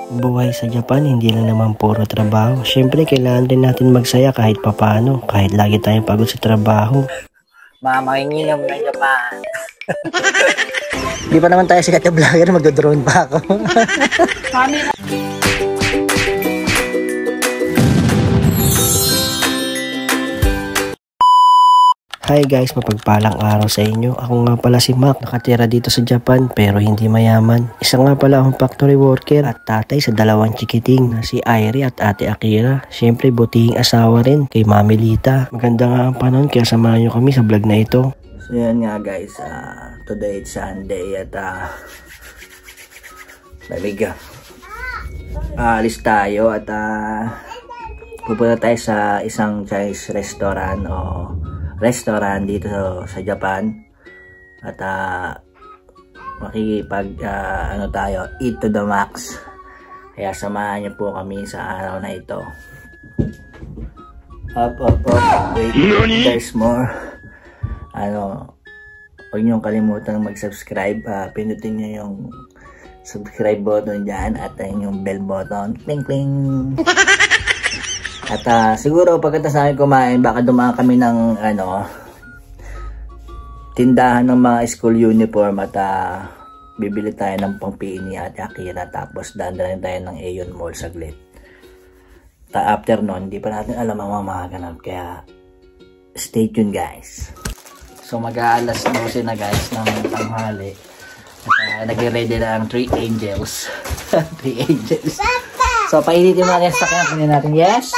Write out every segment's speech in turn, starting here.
Buhay sa Japan, hindi lang naman puro trabaho. Siyempre, kailangan din natin magsaya kahit papano, kahit lagi tayong pagod sa trabaho. Mamanginginom ng Japan. Di pa naman tayo sikat na vlogger, magdodrone pa ako. Hi guys, mapagpalang araw sa inyo. Ako nga pala si Mac, nakatira dito sa Japan pero hindi mayaman. Isa nga pala akong factory worker at tatay sa dalawang chikiting na si Airi at ate Akira. Siyempre butihing asawa rin kay Mami Lita. Maganda nga ang panahon kaya samahan nyo kami sa vlog na ito. So yan nga guys, today it's Sunday at alis tayo at pupunta tayo sa isang Chinese restaurant dito sa Japan at tayo eat to the max, kaya samahan niyo po kami sa araw na ito. Wait, there's more. Huwag niyong kalimutan mag-subscribe, pindutin niyo yung subscribe button dyan at yung bell button, cling cling. At siguro pagkatapos namin kumain, baka dumaan kami ng tindahan ng mga school uniform at bibili tayo ng pang-PE ni Ate Akira, tapos dandalhin tayo ng Aeon Mall saglit. After nun, hindi pa natin alam ang mga kaya stay tuned guys. So mag-aalas 12 na guys ng tanghali at nagre-ready na ang 3 angels. 3 angels. So painitin mo natin sa sakyan natin. Yes?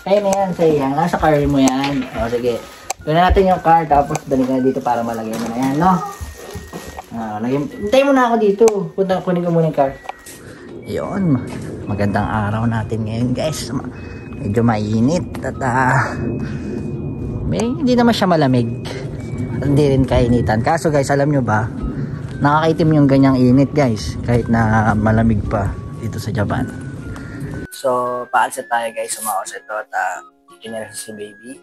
Kaya na yan, say yan. Nasa car mo yan. O sige. Gawin natin yung car, tapos dali ka na dito para malagay mo na yan, no? Hintay mo na ako dito. Kunin ko muna yung car. Yun. Magandang araw natin ngayon, guys. Medyo mainit. At hindi naman siya malamig. At hindi rin kainitan. Kaso guys, alam nyo ba, nakakaitim yung ganyang init, guys. Kahit na malamig pa dito sa Japan. So, paalsa tayo guys, sumaos ito at kinirasa si baby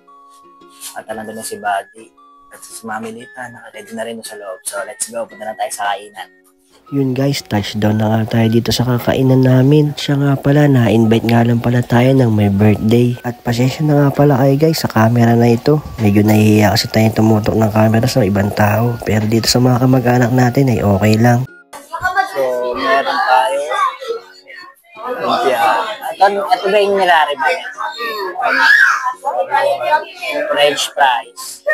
at nandun na si Buddy at si Mami Lita, nakaready na rin sa loob. So, let's go, punta na tayo sa kainan. Yun guys, touchdown na nga tayo dito sa kakainan namin. Siya nga pala, na-invite nga lang pala tayo ng may birthday. At pasensya na nga pala kayo guys sa camera na ito. Medyo nahihiya kasi tayong tumutok ng camera sa ibang tao. Pero dito sa mga kamag-anak natin ay okay lang. So, meron tayo ito ba yung nilari ba? French fries.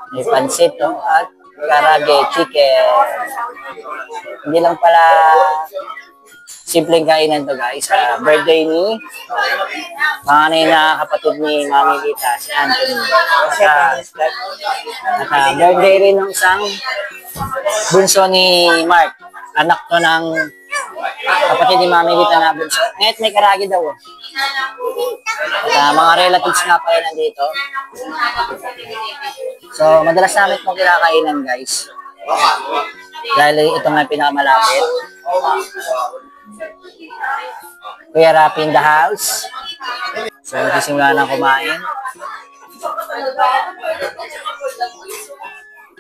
May pansit, no? At karage, chicken. Hindi lang pala simpleng kainan to guys. Birthday ni panganay na kapatid ni Mami Lita, si Anthony. At birthday rin ng isang bunso ni Mark. Anak to ng kapatid ni Mami Lita na bunso. Ngayon may karagi daw. At mga relatives nga pala nandito. So, madalas namin itong kinakainan guys. Dahil ito nga pinakamalapit. Kuya Rapi in the house. So, nagsisimula na kumain.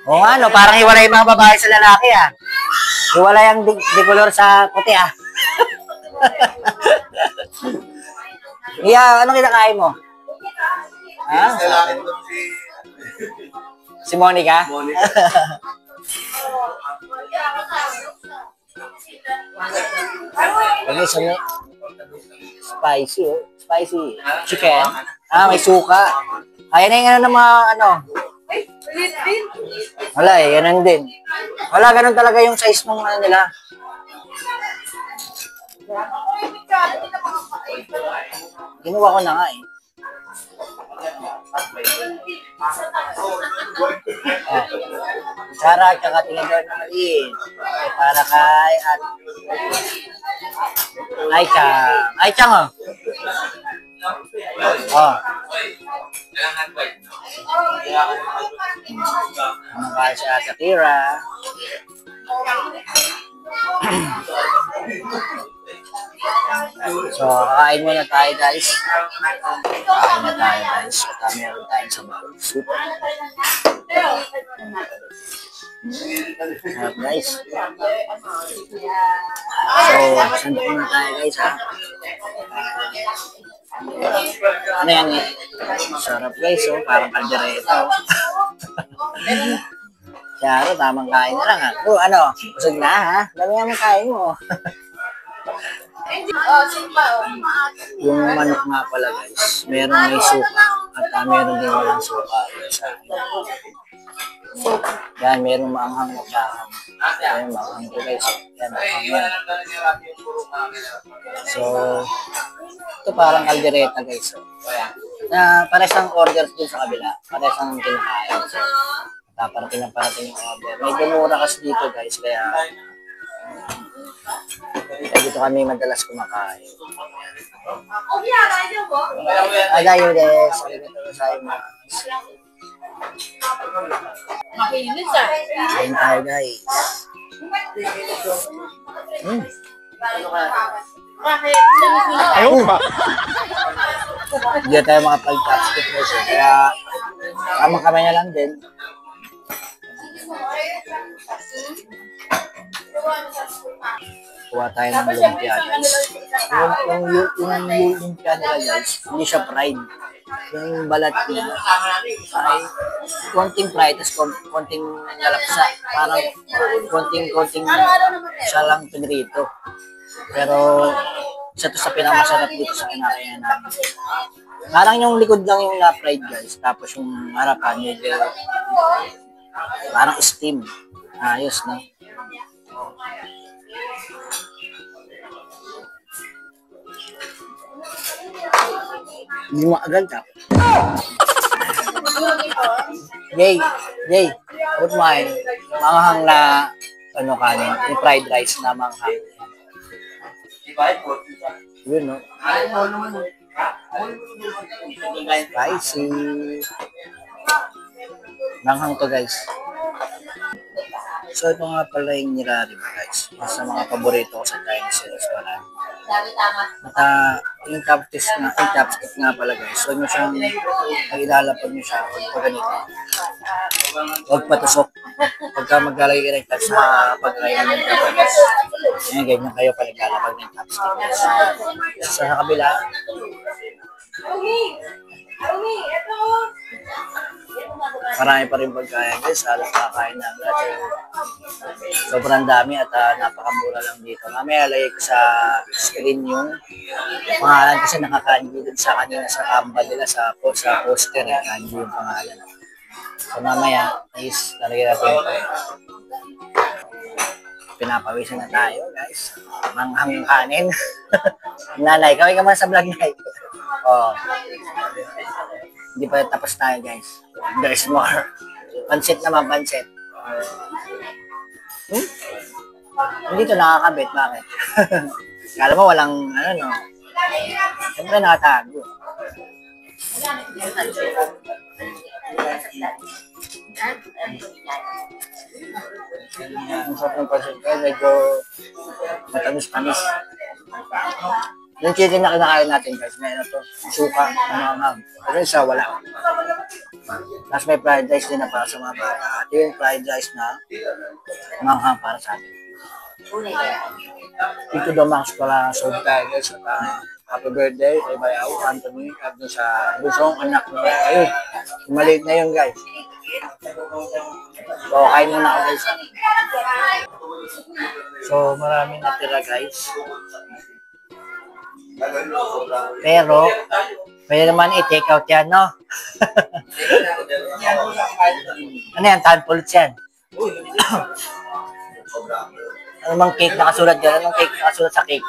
Oo nga, no? Parang hiwalay yung mga babae sa lalaki, Hiwalay ang decolor sa puti, Yeah, anong kinakain mo? Si Monica? Spicy, spicy chicken. May suka. Ayan na yung ng mga wala ganun din. Wala, ganun talaga yung size ng nila. Ginawa ko na nga Sarap, tsaka tinagawin na maliit. Para kay Ai-chan, Makakain si Ate Akira. So, kakain muna tayo guys. Meron tayong sa soup. Guys. So, sando na tayo guys ha. Ano yan eh? Sarap guys oh, parang kaldereta oh. Kaya tamang kain na lang ha. Ano, busog na ha? Dami naman kain mo. Yung manok nga pala guys, meron may suka at meron din walang suka. Yan, meron maanghang na tsahang. Yan, maanghang ko guys. Yan, maanghang yan. So, ito parang kaldereta guys. Na pares ang order din sa kabila. Pares ang kinakain. Parating yung order. Medyo mura kasi dito guys, kaya dito kami madalas kumakain. Adayo des. Kain tayo guys. Ayaw pa. Hindi tayo makapag-tapstick guys. Kaya kamay na lang din. Kuha tayo ng lumpia guys. Yung lumpia nila guys, hindi siya fried. Yung balat niya ay konting fried, tapos konting nalapsa. Parang konting siya lang pinrito. Pero isa to sa pinakamasarap dito sa kinakain namin. Parang yung likod lang yung na-fried guys, tapos yung harapan medyo parang steam. Ayos na. Hindi mo agad ka. Jay, good morning. Manghang na ano kanin, yung fried rice na manghang. Yun no. Spicy. Manghang to guys. So ito nga pala yung nilari guys. Sa mga paborito ko sa Chinese restaurant. At yung chopstick nga pala guys. So nyo siyang ilalapag nyo siya pag ganito. Huwag patusok. Pagka maglalagay ka rin sa pagkain ng Japanese. Ngayon ganyan kayo pag naglalapag ng chopstick guys. So sa kabila. Marami pa rin pagkain guys, halos kakain na agad. Sobrang dami at napakamura lang dito. Mamaya lagay ko sa screen yung pangalan kasi nakakanji din sa kanina sa kamba nila sa poster eh, kanji yung pangalan. So mamaya is lalagay natin ito. Pinapawisan na tayo guys. Manghang kanin. Nanay, kaway ka man sa vlog night. Oh. Hindi pa tapos tayo guys. There's more. Pansit naman, pansit. Hindi ito nakakabit. Bakit? Kala mo walang ano no. Siyempre nakatago. Ang sarap ng pansit guys. Medyo matamis-tamis. Yung chicken na kinakain natin guys, may ano to, suka, manghang. Pero isa wala. Tapos may fried rice din na para sa mga bata. At yung fried rice na manghang para sa atin. Dito daw Max pala sold tayo guys. At happy birthday kay Bayaw, Anthony, at sa busong anak niya. Ayun, maliit na yun guys. So, kain muna ako guys. So, maraming natira guys. Pero, pwede naman i-take out yan, no? Ano yan? Tanpulot yan. Ano mang cake nakasulat dyan? Anong cake nakasulat sa cake?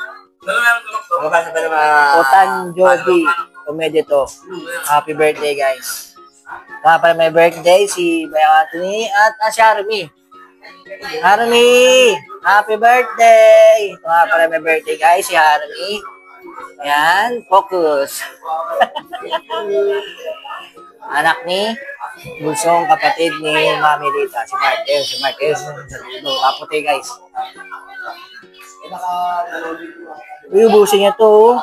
Otan Joby. Komedyo to. Happy birthday, guys. Nga pala may birthday si Bayaw Anthony at si Harmy. Harmy! Happy birthday! Nga pala may birthday, guys, si Harmy. Yan, focus. Anak ni bunsong kapatid ni Mami Rita, si Martel. Si Martel, kaputi guys. Uy, ubusin niya to.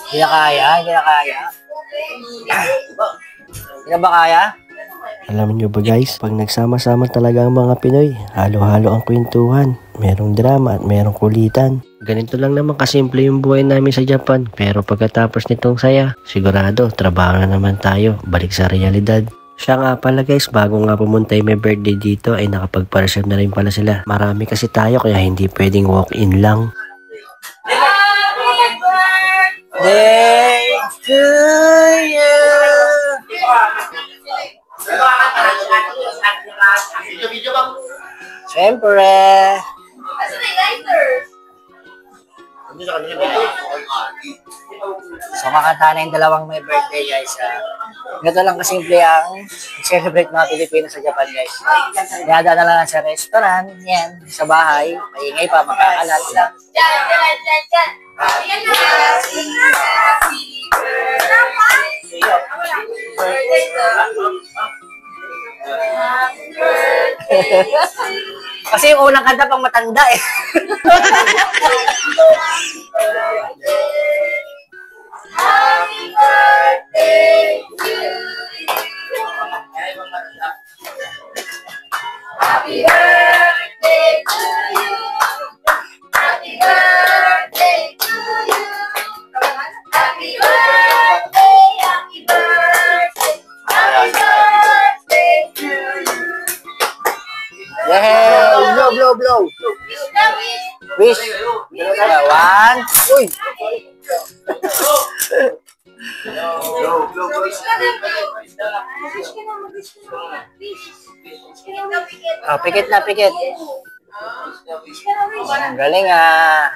Hindi na kaya. Hindi na ba kaya? Alam nyo ba guys, pag nagsama-sama talaga ang mga Pinoy, halo-halo ang kwentuhan, merong drama at merong kulitan. Ganito lang naman kasimple yung buhay namin sa Japan, pero pagkatapos nitong saya, sigurado trabaho na naman tayo, balik sa realidad. Siya nga pala guys, bago nga pumunta yung may birthday dito ay nakapagpa-reserve na rin pala sila. Marami kasi tayo kaya hindi pwedeng walk-in lang. Day to you. Siyempre. So, makanta na yung dalawang may birthday, guys. Ganito lang kasimple ang celebrate mga Pilipino sa Japan, guys. Yada na lang sa restaurant, yan, sa bahay, maingay pa, makakalat lang. Kasi yung unang kanta pang matanda eh. Happy birthday to you. Happy birthday to you. Happy birthday to you. Happy birthday, happy birthday. Happy birthday to you. Yeah, blow, blow, blow. Wish. One. Uy. Oh, pikit na, pikit. Ang galing ah.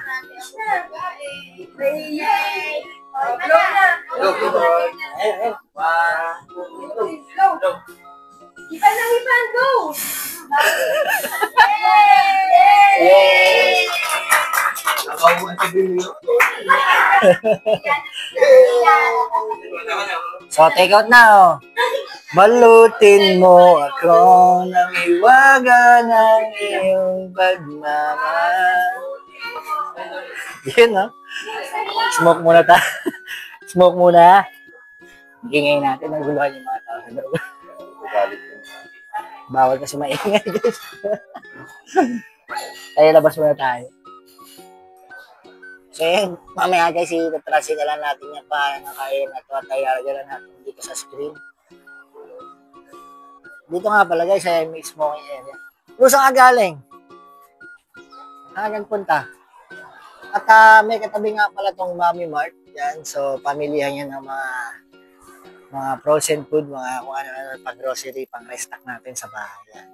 Ipan, go! Yay! So, take out na, oh. Balutin mo ako ng iwaga ng iyong pagmamahal. Yun, no? Smoke muna ta. Smoke muna. Ingay natin. Naguluhan yung mga tao. Bawal kasi maingay, guys. Kaya labas muna tayo. So yun, mamaya guys, itatrasin na lang natin yung paano nakain at watayara lang natin dito sa screen. Dito nga pala guys, ay may smoking area. Kung saan ka galing? Saan punta? At may katabi nga pala tong Mami Mart. Yan, so pamilihan yan ng mga frozen food, mga kung ano pang grocery, pang restock natin sa bahay. Yan.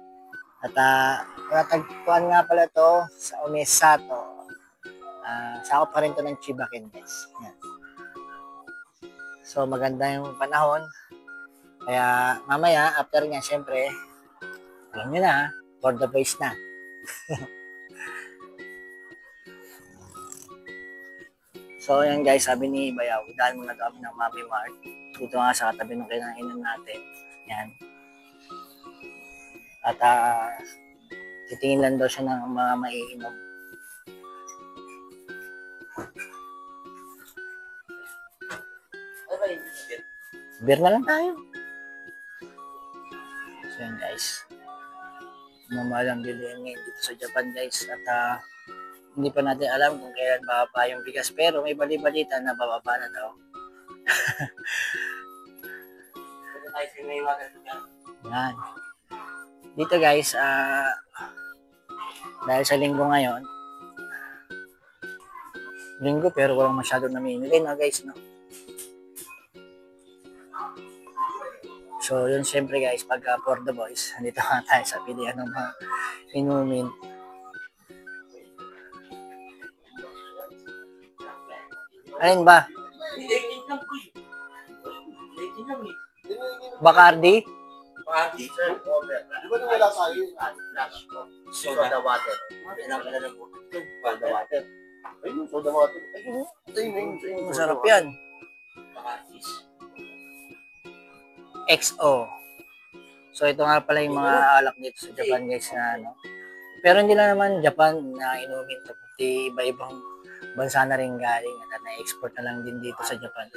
At natagpuan nga pala to sa Omesato. Sakop pa rin to ng Chibaken, guys. Yan. So, maganda yung panahon. Kaya, mamaya, after nga, syempre, alam nyo na, for the boys na. So, yan guys, sabi ni Bayaw, dahil muna kami ng Mami Mart. Dito nga sa katabi ng kinainan natin. Yan. At, titingin lang daw siya ng mga maiinom. Beer na lang tayo. So yan guys. Mamalang bilihan ngayon dito sa Japan guys. At hindi pa natin alam kung kailan bababa yung bigas. Pero may bali-balita na bababa na daw. Yan. Dito guys, dahil sa linggo ngayon, linggo pero walang masyadong namimili na guys, no? So, yun syempre guys, pag for the boys, nandito nga tayo sa pilihan ng mga inumin. Alin ba? Bacardi? Bacardi, sir. Di ba wala tayo? Soda water. Soda water. Ayun, soda water. Ayun, Masarap yan. XO. So ito nga pala yung mga alak dito sa Japan guys na ano. Pero hindi lang naman Japan na inumin ito. Pati iba-ibang bansa na rin galing at na-export na lang din dito sa Japan.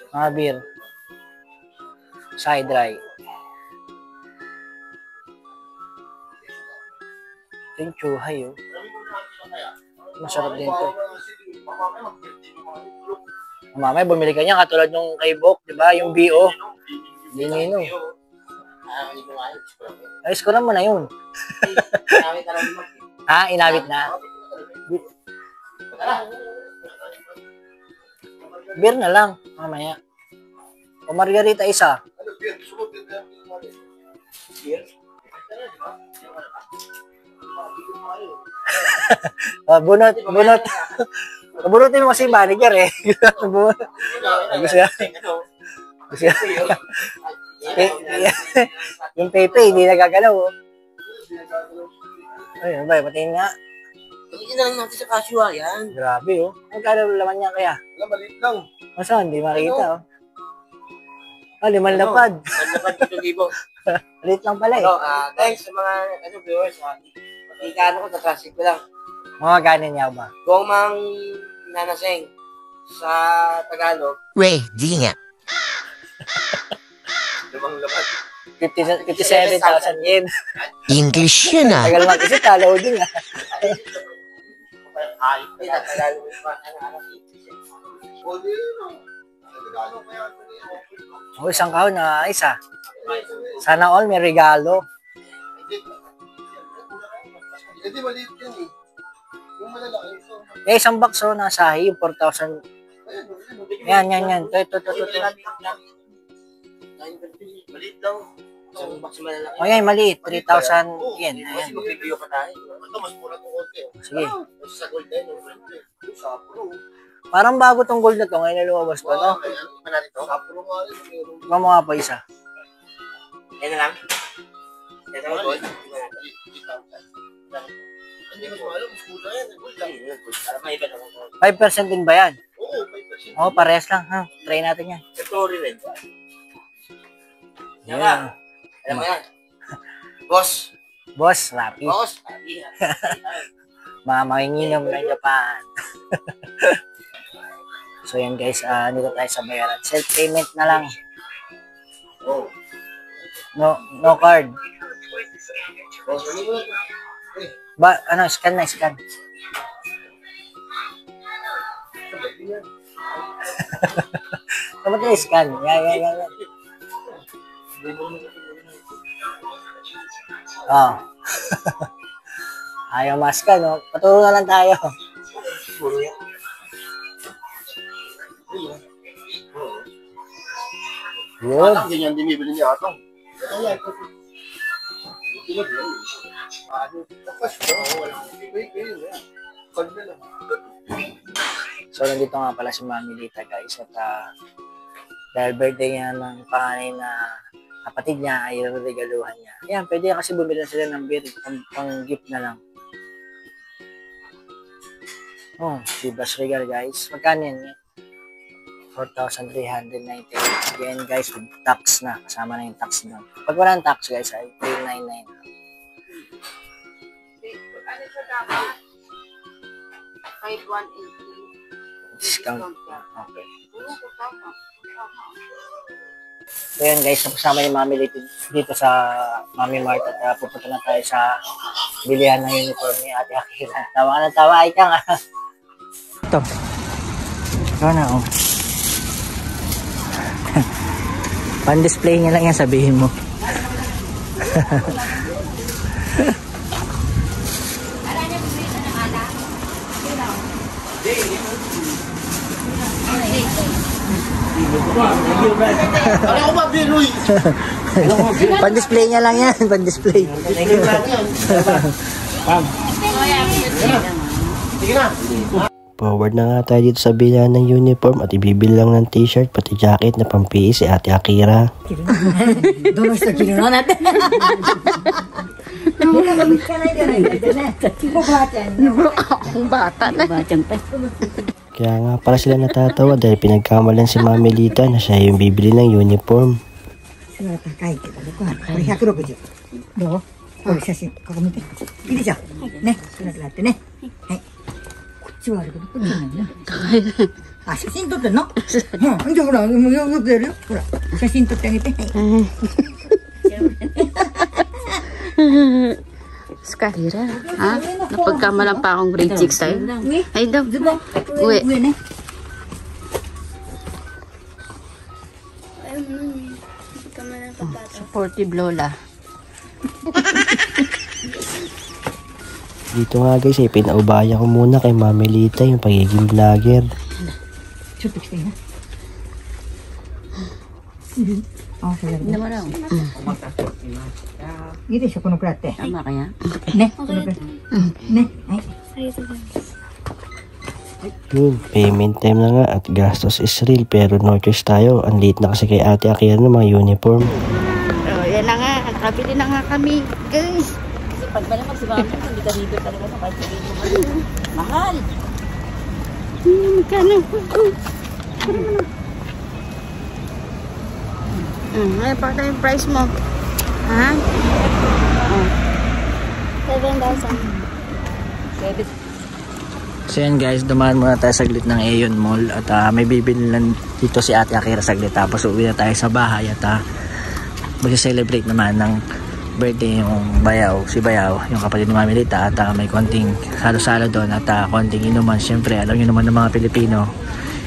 Mga beer. Side dry. Ito yung chuhay, oh. Masarap din to. Mamaya, bumili ka niya katulad nung kay Bok, di ba? Yung BO. Hindi. Ayos ko naman na yun. Ha? Inabit na? Beer na lang, mamaya. O margarita isa. Bunot. Bunutin mo kasi yung manager eh. Gusto yung Pepe, hindi nagagalaw. Oh. Ayun ba, patingin nga. Pagiging na lang natin sa kaswa yan. Grabe oh. Ang kala laman niya kaya? Wala, maliit lang. Masa, hindi makita oh. Ah, 5 lapad. 5,000. Maliit lang pala eh. Thanks sa mga viewers. Ikano ko, tatrasik ko lang. Mga ganin niya ba? Kung mang nanaseng sa Tagalog, Di nga. 5 lapat. 57,000 yen. English yun ah. Tagal mag-isip, talo din ah. Ay, Tagalog pa. Oh, isang kahon na isa. Sana all may regalo. Hindi maliit yan eh. Yung malalaki ito. Eh, isang box oh, nasa yung 4,000. Yan. Ito. Maliit lang. Isang box malalaki. Oh, yan, maliit. 3,000 yen. Kasi Ayan. magbibigyo pa tayo. Ito, mas mura itong konti. Sige. Mas sa gold na yun. Sa pro. Parang bago tong gold na to. Ngayon na lumabas pa, no? Iba natin ito? Sa pro nga rin. Iba mo nga pa isa. Yan na lang. Yan na lang gold. Hindi mas mahal. Mas mura yan. Gold lang. Para maiba naman gold. 5% din ba yan? Oo, 5%. Oh, parehas lang. Ha? Try natin yan. Ito rin. Yan Yan. nga. Alam mo yan. Boss. Boss, Rapi. Boss. Mga manginginom ng Japan. So yan guys, dito tayo sa bayaran. Self-payment na lang. Oh. No card. Boss, ano mo lang? Ba, scan na, scan. Dapat na scan. Yan. Oh. Ayaw maskan, no? Paturo na lang tayo. Yun. Atang, ganyan din bibili niya atang. So, nandito nga pala si Mami Lita, guys. At dahil birthday niya ng panganay na kapatid niya, ay regaluhan niya. Ayan, pwede kasi bumili sila ng beer, pang gift na lang. Oh, Chivas Regal, guys. Magkano yan? 4,398 yen, guys, with tax na. Kasama na yung tax doon. Pag walang tax, guys, ay 399. Ano siya dapat? 5,180. Discount. Okay. So yun guys, napasama yung Mami dito sa Mami Mart at pupunta na tayo sa bilihan ng uniform ni Ate Akira. Tawa ka ng tawa, ay ka nga. Ito. Ito na, oh. Pan-display niya lang yan, sabihin mo. Ano ba, Biloy? Pan-display niya lang yan, pan-display. Sige na. Forward na nga tayo dito sa bilihan ng uniform at ibibili lang ng t-shirt pati jacket na pampihi si Ate Akira. Kaya nga pala sila natatawa dahil pinagkamalan si Mami Lita na siya yung bibili ng uniform. 高いけどね、これ160。どう？これ写真、ここ見て。いいでしょ。ね、これやってね。はい。こっちはあるけど、こっちはないな。あ、写真撮ってんの？うん。じゃあほら、よくやるよ。ほら、写真撮ってあげて。はい。Ska. Ha? Napagkamalan pa akong grade 6 tayo. Ay daw. Uwi. Supportive Lola. Dito nga guys, pinaubaya ko muna kay Mami Lita yung pagiging vlogger. Hindi mo raw. Ito siya kuno plate. Tama kaya? Ne. Ne. Payment time na nga at gastos is real pero no choice tayo. Ang late na kasi kay Ate Akira ng mga uniform. Oh, yan na nga. Nakabili na nga kami. Guys. Kasi pag malamang si Mami, hindi ka dito talaga sa pagkakas. Mahal. Magkano? Ay, pakita yung price mo. Ha? 7,000. So yan guys, dumaan muna tayo saglit ng Aeon Mall at may bibili lang dito si Ate Akira saglit tapos uwi na tayo sa bahay at mag-celebrate naman ng birthday yung si Bayaw, yung kapatid ni Mami Lita at may konting salo-salo doon at konting inuman. Siyempre, alam nyo naman ng mga Pilipino,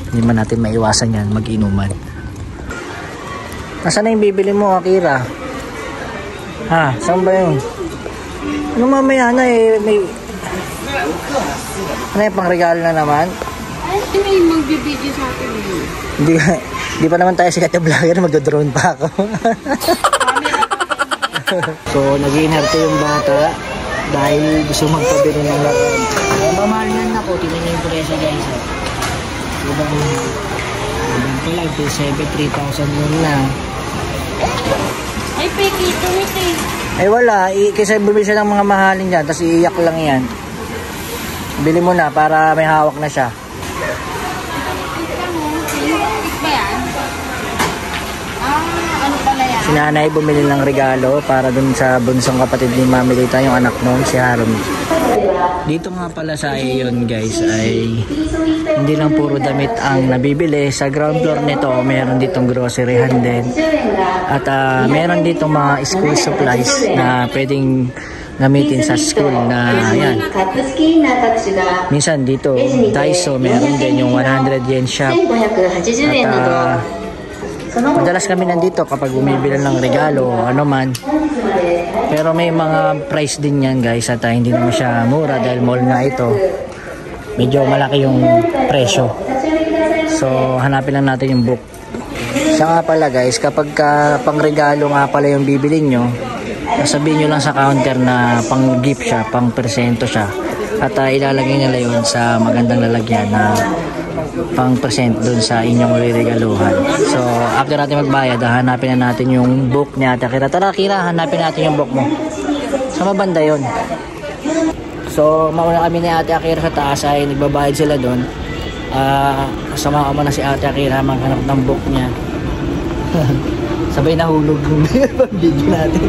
hindi man natin maiwasan yan, mag-inuman. Nasaan na yung bibili mo, Akira? Ha? Saan ba yun? Ano mamaya na may... Ano yung pangregalo na naman? Ay, may magbibideo sa akin. Hindi pa naman tayo sikat na vlogger, magdodrone pa ako. So, nag-iinerte yung bata dahil gusto magpabili ng laruan. Mamahal yan ako, tingnan niyo yung presyo guys. Ibang pa lang, 3,000 yun na. Ay, peki, ito eh. Ay wala, kaysa bumili siya ng mga mahalin dyan, tapos iiyak lang yan. Bili mo na para may hawak na siya. Ano pala yan? Si nanay bumili ng regalo para dun sa bunsong kapatid ni Mami Lita, yung anak noon, si Haron. Dito nga pala sa Aeon guys ay hindi lang puro damit ang nabibili. Sa ground floor nito meron ditong groceryhan din. At meron ditong mga school supplies na pwedeng gamitin sa school na yan. Minsan dito Daiso meron din yung 100 yen shop. At madalas kami nandito kapag bumibili ng regalo o ano man. Pero may mga price din yan guys at hindi naman siya mura dahil mall nga ito. Medyo malaki yung presyo. So hanapin lang natin yung book. Siya nga pala guys, kapag pang regalo nga pala yung bibili nyo, sabihin nyo lang sa counter na pang gift siya, pang presento siya. At ilalagay nila yun sa magandang lalagyan na pang present dun sa inyong regaluhan. So after natin magbayad, hanapin na natin yung book ni Ate Akira. Tara Akira, hanapin natin yung book mo. Sa mabanda yun. So mauna kami ni Ate Akira sa taas ay nagbabayad sila dun. Kasama ko muna si Ate Akira maghanap ng book niya. Sabay nahulog yung video natin.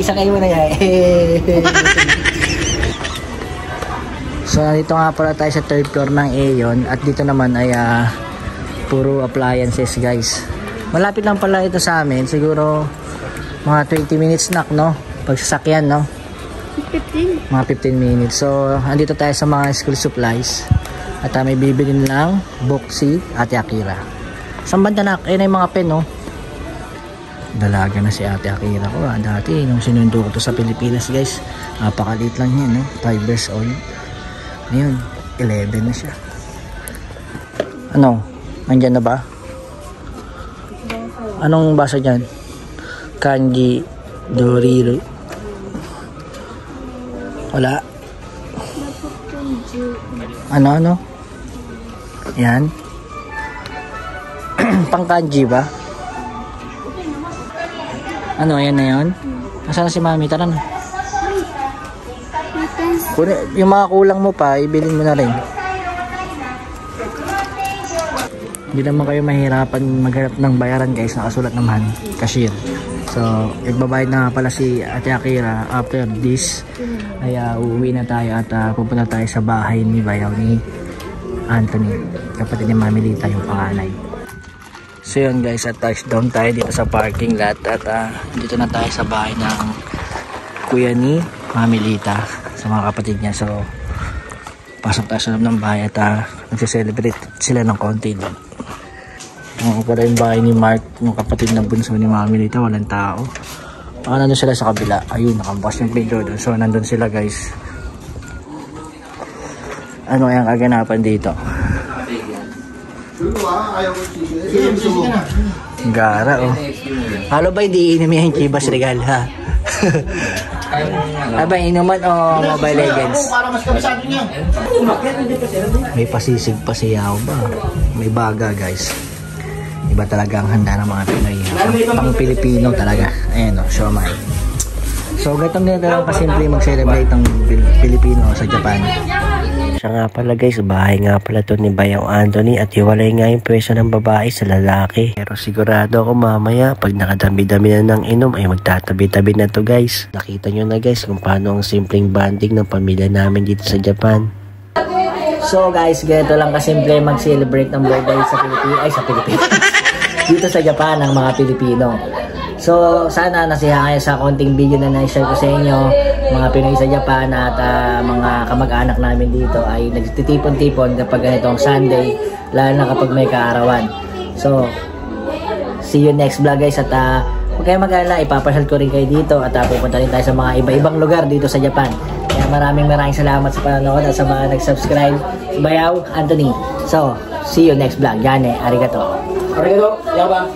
Sakay mo na yan. So dito nga pala tayo sa third floor ng Aeon at dito naman ay puro appliances guys. Malapit lang pala ito sa amin, siguro mga 20 minutes na no, pagsasakyan no. 15? Mga 15 minutes. So andito tayo sa mga school supplies at may bibili lang book si Ate Akira. Saan banda na? Ayun na yung mga pen no. Dalaga na si Ate Akira ko dati nung sinundo ko to sa Pilipinas guys. Napakaliit lang yan no, 5 years old. Ngayon, 11 na siya. Ano? Nandyan na ba? Anong basa dyan? Kanji Doriro. Wala. Ano? Yan. Pang kanji ba? Ano? Yan na yun? Nasaan na si Mami? Tara na. Yung mga kulang mo pa, ibilin mo na rin. Hindi naman kayo mahirapan maghanap ng bayaran guys, nakasulat naman, cashier. So, nagbabayad na pala si Ate Akira. After this, ay uuwi na tayo at pupunta tayo sa bahay ni Bayaw ni Anthony, kapatid ni Mami Lita, yung panganay. So yun guys, at touchdown tayo dito sa parking lot at dito na tayo sa bahay ng kuya ni Mami Lita sa mga kapatid niya. So, pasok tayo sa loob ng bahay at nagsiselebrate sila ng konti doon. Pala yung bahay ni Mark, yung kapatid na bunso ni Mami Lita, walang tao. Nandun sila sa kabila. Ayun, nakabukas yung pinto doon. So, nandun sila guys. Ano kayang kaganapan dito? Gara, oh. Halo ba hindi inumin yung Chivas Regal, ha? Aba, inuman o Mobile Legends? May pasisig pa siyaw ba? May baga, guys. Iba talaga ang handa ng mga Pinoy. Pang Pilipino talaga. Ayan, oh, siomai. So, gatong nito lang kasimple mag-celebrate ng Pilipino sa Japan. Siya nga pala guys, bahay nga pala to ni Bayang Anthony at hiwalay nga yung pwesto ng babae sa lalaki. Pero sigurado ako mamaya pag nakadami-dami na ng inom ay magtatabi-tabi na to guys. Nakita nyo na guys kung paano ang simpleng bonding ng pamilya namin dito sa Japan. So guys, ganito lang kasimple mag-celebrate ng birthday sa Pilipinas. Dito sa Japan ang mga Pilipino. So, sana nasiyahan kayo sa konting video na na-share ko sa inyo. Mga Pinoy sa Japan at mga kamag-anak namin dito ay nagtitipon-tipon kapag ganitong Sunday, lalo na kapag may kaarawan. So, see you next vlog guys at huwag kayo mag-alala, ipapasyal ko rin kayo dito at pupunta rin tayo sa mga iba-ibang lugar dito sa Japan. Kaya maraming salamat sa panonood at sa mga nag-subscribe. Bayaw Anthony. So, see you next vlog. Yane, arigato. Arigato, yaba.